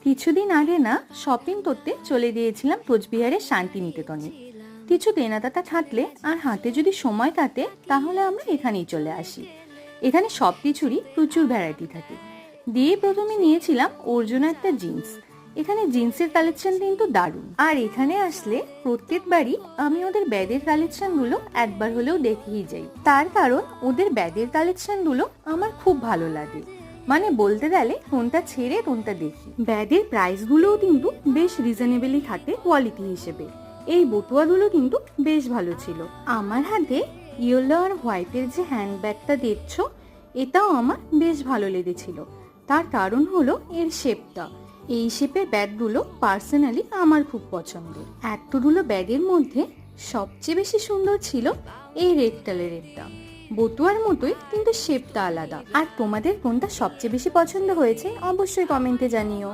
কিছুদিন আগে না শপিং করতে চলে গিয়েছিলাম কোচবিহারের শান্তিনিকেতনে। কিছু কেনাকাটা থাকলে আর হাতে যদি সময় কাটে তাহলে আমরা এখানেই চলে আসি। এখানে সব কিছুরই প্রচুর ভ্যারাইটি থাকে। দিয়ে প্রথমে নিয়েছিলাম অর্জুনা একটা জিন্স। এখানে জিন্সের কালেকশন কিন্তু দারুণ। আর এখানে আসলে প্রত্যেকবারই আমি ওদের ব্যাগের কালেকশন গুলো একবার হলেও দেখেই যাই, তার কারণ ওদের ব্যাগের কালেকশন গুলো আমার খুব ভালো লাগে। মানে বলতে গেলে কোনটা ছেড়ে কোনটা দেখি। ব্যাগের প্রাইস গুলোও কিন্তু বেশ রিজনেবলই থাকে কোয়ালিটি হিসেবে। এই বটুয়াগুলো কিন্তু বেশ ভালো ছিল। আমার হাতে ইয়েলো আর হোয়াইটের যে হ্যান্ডব্যাগটা দেখছো, এটাও আমার বেশ ভালো লেগেছিল। তার কারণ হলো এর শেপটা। এই শেপের ব্যাগগুলো পার্সোনালি আমার খুব পছন্দের। এতগুলো ব্যাগের মধ্যে সবচেয়ে বেশি সুন্দর ছিল এই রেড কালারেরটা। বটুয়ার মতোই কিন্তু শেপটা আলাদা। আর তোমাদের কোনটা সবচেয়ে বেশি পছন্দ হয়েছে অবশ্যই কমেন্টে জানিও।